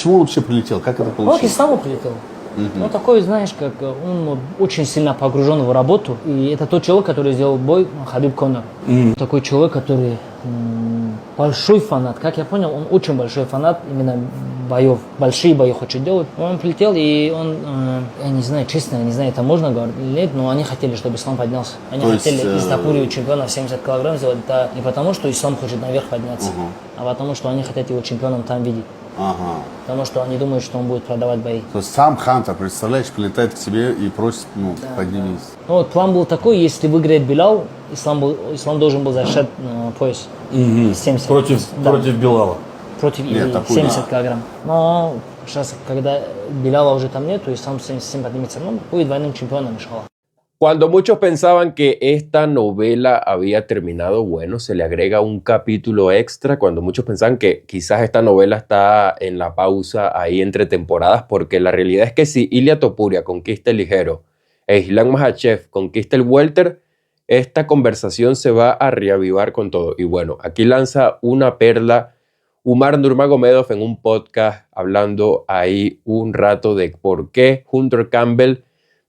почему он вообще прилетел? Как это Он получилось? из Стамбула прилетел. Он такой, знаешь, как он очень сильно погружен в работу. И это тот человек, который сделал бой Хабиб Конор. Такой человек, который большой фанат. Как я понял, он очень большой фанат именно боев. Большие бои хочет делать. Он прилетел, и он, я не знаю, честно, я не знаю, это можно говорить или нет, но они хотели, чтобы Ислам поднялся. Они хотели из Топурию чемпиона в 70 килограмм сделать. Это не потому, что Ислам хочет наверх подняться, а потому, что они хотят его чемпионом там видеть. Потому что они думают, что он будет продавать бои. То есть сам Хантер, представляешь, прилетает к тебе и просит, поднимись. Ну, вот план был такой, если выиграет Билал, Ислам должен был защищать пояс 70. Против Билала. Против Нет, 70 килограмм. Но сейчас, когда Билала уже там нет, то Ислам 77 поднимется, ну, будет двойным чемпионом, иншаллах. Cuando muchos pensaban que esta novela había terminado, bueno, se le agrega un capítulo extra. Cuando muchos pensaban que quizás esta novela está en la pausa ahí entre temporadas, porque la realidad es que si Ilia Topuria conquista el ligero e Islam Makhachev conquista el welter, esta conversación se va a reavivar con todo. Y bueno, aquí lanza una perla Umar Nurmagomedov en un podcast hablando ahí un rato de por qué Hunter Campbell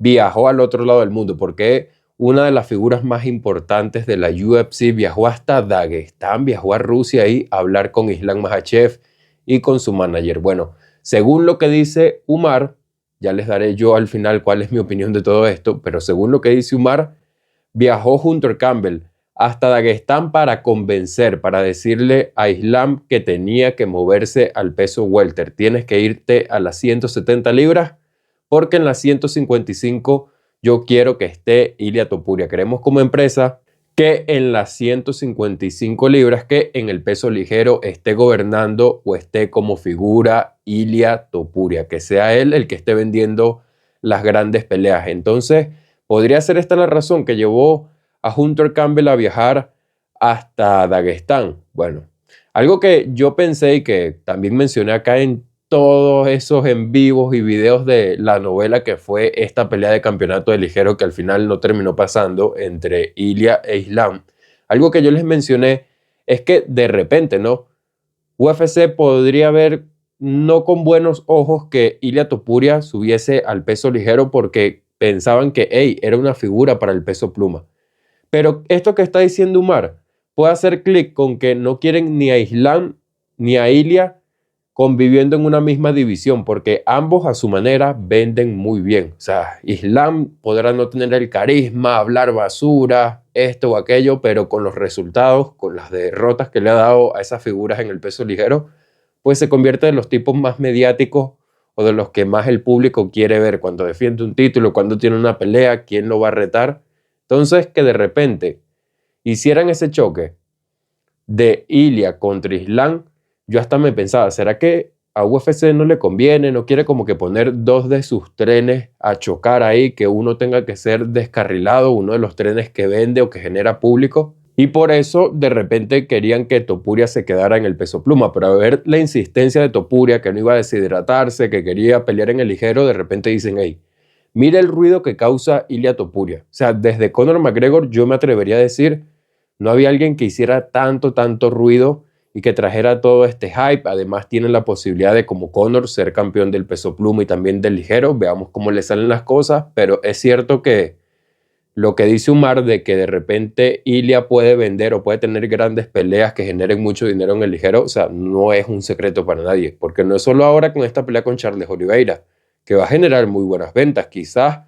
viajó al otro lado del mundo, porque una de las figuras más importantes de la UFC viajó hasta Dagestán, viajó a Rusia ahí a hablar con Islam Makhachev y con su manager. Bueno, según lo que dice Umar, ya les daré yo al final cuál es mi opinión de todo esto, pero según lo que dice Umar, viajó Hunter Campbell hasta Dagestán para convencer, para decirle a Islam que tenía que moverse al peso welter. Tienes que irte a las 170 libras, porque en las 155 yo quiero que esté Ilia Topuria. Queremos como empresa que en las 155 libras, que en el peso ligero esté gobernando o esté como figura Ilia Topuria, que sea él el que esté vendiendo las grandes peleas. Entonces, podría ser esta la razón que llevó a Hunter Campbell a viajar hasta Dagestán. Bueno, algo que yo pensé y que también mencioné acá en todos esos en vivos y videos de la novela que fue esta pelea de campeonato de ligero que al final no terminó pasando entre Ilia e Islam. Algo que yo les mencioné es que de repente, ¿no? UFC podría ver no con buenos ojos que Ilia Topuria subiese al peso ligero porque pensaban que, hey, era una figura para el peso pluma. Pero esto que está diciendo Umar puede hacer clic con que no quieren ni a Islam ni a Ilia conviviendo en una misma división, porque ambos a su manera venden muy bien. O sea, Islam podrá no tener el carisma, hablar basura, esto o aquello, pero con los resultados, con las derrotas que le ha dado a esas figuras en el peso ligero, pues se convierte en los tipos más mediáticos o de los que más el público quiere ver cuando defiende un título, cuando tiene una pelea, quién lo va a retar. Entonces, que de repente hicieran ese choque de Ilia contra Islam, yo hasta me pensaba, ¿será que a UFC no le conviene? ¿No quiere como que poner dos de sus trenes a chocar ahí, que uno tenga que ser descarrilado, uno de los trenes que vende o que genera público? Y por eso de repente querían que Topuria se quedara en el peso pluma, pero a ver la insistencia de Topuria, que no iba a deshidratarse, que quería pelear en el ligero, de repente dicen, hey, mira el ruido que causa Ilia Topuria. O sea, desde Conor McGregor yo me atrevería a decir, no había alguien que hiciera tanto ruido y que trajera todo este hype. Además tienen la posibilidad de, como Conor, ser campeón del peso pluma y también del ligero. Veamos cómo le salen las cosas, pero es cierto que lo que dice Umar de que de repente Ilia puede vender o puede tener grandes peleas que generen mucho dinero en el ligero, o sea, no es un secreto para nadie, porque no es solo ahora con esta pelea con Charles Oliveira, que va a generar muy buenas ventas. Quizás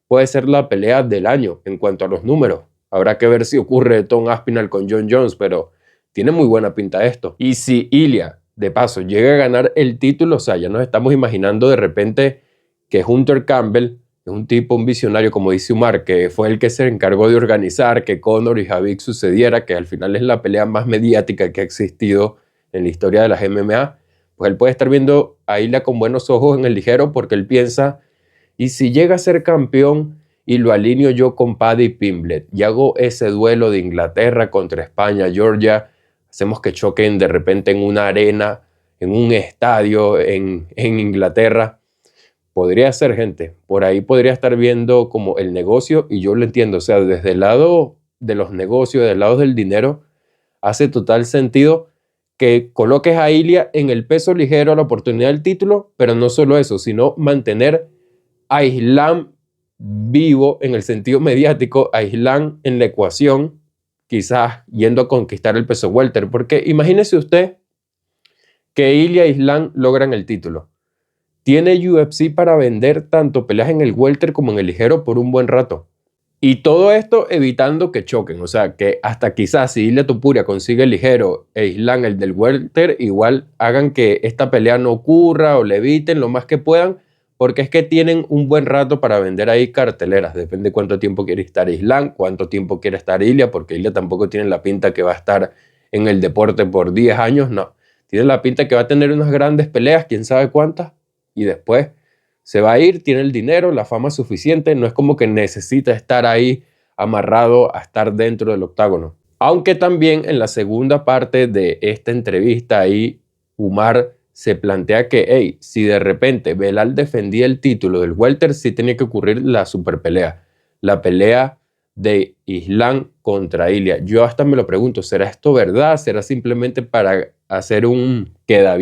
puede ser la pelea del año en cuanto a los números. Habrá que ver si ocurre Tom Aspinall con Jon Jones, pero tiene muy buena pinta esto. Y si Ilia, de paso, llega a ganar el título, o sea, ya nos estamos imaginando de repente que Hunter Campbell es un tipo, un visionario, como dice Umar, que fue el que se encargó de organizar que Conor y Khabib sucediera, que al final es la pelea más mediática que ha existido en la historia de las MMA, pues él puede estar viendo a Ilia con buenos ojos en el ligero porque él piensa, y si llega a ser campeón y lo alineo yo con Paddy Pimblett y hago ese duelo de Inglaterra contra España, Georgia, hacemos que choquen de repente en una arena, en un estadio en Inglaterra. Podría ser, gente, por ahí podría estar viendo como el negocio, y yo lo entiendo, o sea, desde el lado de los negocios, del lado del dinero, hace total sentido que coloques a Ilia en el peso ligero a la oportunidad del título, pero no solo eso, sino mantener a Islam vivo en el sentido mediático, a Islam en la ecuación, quizás yendo a conquistar el peso welter, porque imagínese usted que Ilia e Islam logran el título. Tiene UFC para vender tanto peleas en el welter como en el ligero por un buen rato. Y todo esto evitando que choquen. O sea, que hasta quizás si Ilia Topuria consigue el ligero e Islam el del welter, igual hagan que esta pelea no ocurra o le eviten lo más que puedan, porque es que tienen un buen rato para vender ahí carteleras. Depende cuánto tiempo quiere estar Islam, cuánto tiempo quiere estar Ilia, porque Ilia tampoco tiene la pinta que va a estar en el deporte por 10 años, no. Tiene la pinta que va a tener unas grandes peleas, quién sabe cuántas, y después se va a ir, tiene el dinero, la fama suficiente, no es como que necesita estar ahí amarrado a estar dentro del octágono. Aunque también en la segunda parte de esta entrevista ahí Umar se plantea que, hey, si de repente Belal defendía el título del welter, sí tenía que ocurrir la super pelea, la pelea de Islam contra Ilia. Yo hasta me lo pregunto, ¿será esto verdad? ¿Será simplemente para hacer un quedar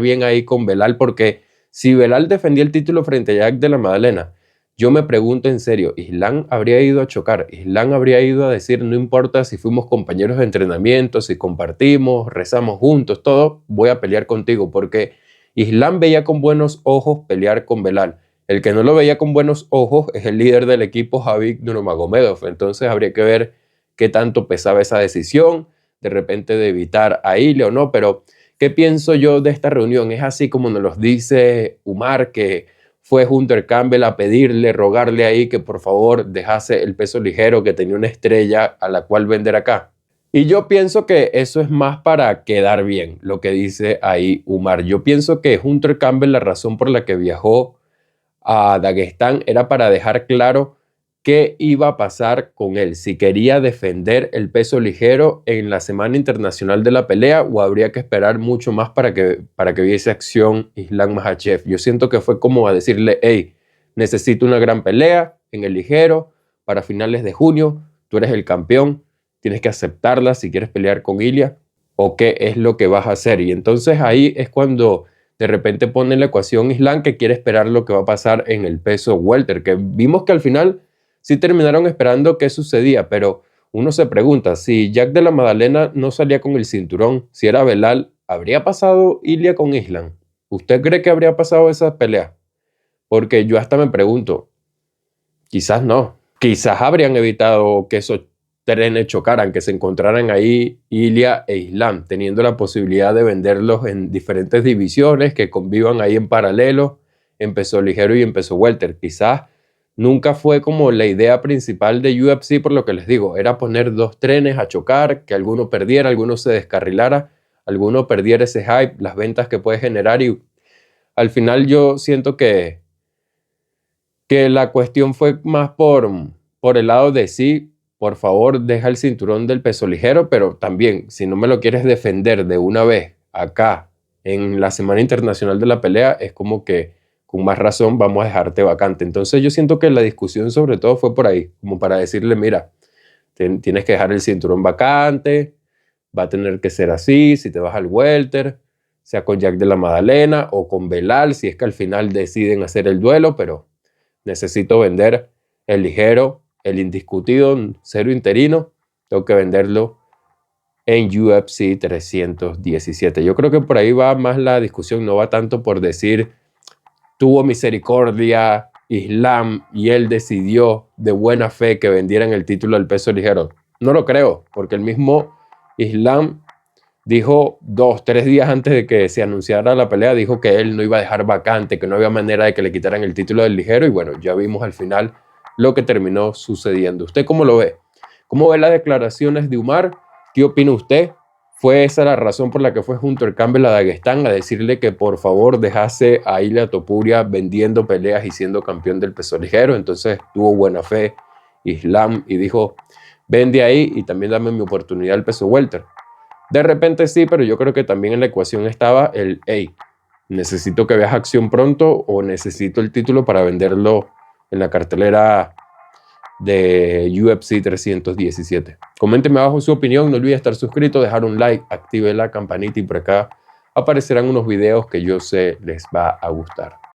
bien ahí con Belal? Porque si Belal defendía el título frente a Jack de la Madalena, yo me pregunto en serio, ¿Islam habría ido a chocar? ¿Islam habría ido a decir, no importa si fuimos compañeros de entrenamiento, si compartimos, rezamos juntos, todo, voy a pelear contigo? Porque Islam veía con buenos ojos pelear con Belal. El que no lo veía con buenos ojos es el líder del equipo, Khabib Nurmagomedov. Entonces habría que ver qué tanto pesaba esa decisión, de repente de evitar a Ilia o no. Pero, ¿qué pienso yo de esta reunión? Es así como nos lo dice Umar, que fue Hunter Campbell a pedirle, rogarle ahí que por favor dejase el peso ligero, que tenía una estrella a la cual vender acá. Y yo pienso que eso es más para quedar bien, lo que dice ahí Umar. Yo pienso que Hunter Campbell, la razón por la que viajó a Daguestán era para dejar claro qué iba a pasar con él, si quería defender el peso ligero en la Semana Internacional de la Pelea o habría que esperar mucho más para que viese acción Islam Makhachev. Yo siento que fue como a decirle, hey, necesito una gran pelea en el ligero para finales de junio, tú eres el campeón, tienes que aceptarla si quieres pelear con Ilia, o qué es lo que vas a hacer. Y entonces ahí es cuando de repente pone en la ecuación Islam, que quiere esperar lo que va a pasar en el peso welter, que vimos que al final sí terminaron esperando qué sucedía, pero uno se pregunta, si Jack de la Madalena no salía con el cinturón, si era Belal, ¿habría pasado Ilia con Islam? ¿Usted cree que habría pasado esa pelea? Porque yo hasta me pregunto, quizás no, quizás habrían evitado que esos trenes chocaran, que se encontraran ahí Ilia e Islam, teniendo la posibilidad de venderlos en diferentes divisiones, que convivan ahí en paralelo, en peso ligero y en peso welter. Quizás nunca fue como la idea principal de UFC, por lo que les digo, era poner dos trenes a chocar, que alguno perdiera, alguno se descarrilara, alguno perdiera ese hype, las ventas que puede generar, y al final yo siento que la cuestión fue más por el lado de sí, por favor deja el cinturón del peso ligero, pero también si no me lo quieres defender de una vez acá en la Semana Internacional de la Pelea, es como que con más razón vamos a dejarte vacante. Entonces yo siento que la discusión sobre todo fue por ahí, como para decirle, mira, tienes que dejar el cinturón vacante, va a tener que ser así, si te vas al welter, sea con Jack de la Madalena o con Belal, si es que al final deciden hacer el duelo, pero necesito vender el ligero, el indiscutido, cero interino, tengo que venderlo en UFC 317. Yo creo que por ahí va más la discusión, no va tanto por decir tuvo misericordia Islam y él decidió de buena fe que vendieran el título del peso ligero. No lo creo, porque el mismo Islam dijo 2-3 días antes de que se anunciara la pelea, dijo que él no iba a dejar vacante, que no había manera de que le quitaran el título del ligero, y bueno, ya vimos al final lo que terminó sucediendo. ¿Usted cómo lo ve? ¿Cómo ve las declaraciones de Umar? ¿Qué opina usted? ¿Fue esa la razón por la que fue Hunter Campbell a Daguestán a decirle que por favor dejase a Ilia Topuria vendiendo peleas y siendo campeón del peso ligero? Entonces tuvo buena fe Islam y dijo, vende ahí y también dame mi oportunidad al peso welter. De repente sí, pero yo creo que también en la ecuación estaba el, hey, necesito que veas acción pronto o necesito el título para venderlo en la cartelera de UFC 317. Coméntenme abajo su opinión, no olviden estar suscrito, dejar un like, active la campanita y por acá aparecerán unos videos que yo sé les va a gustar.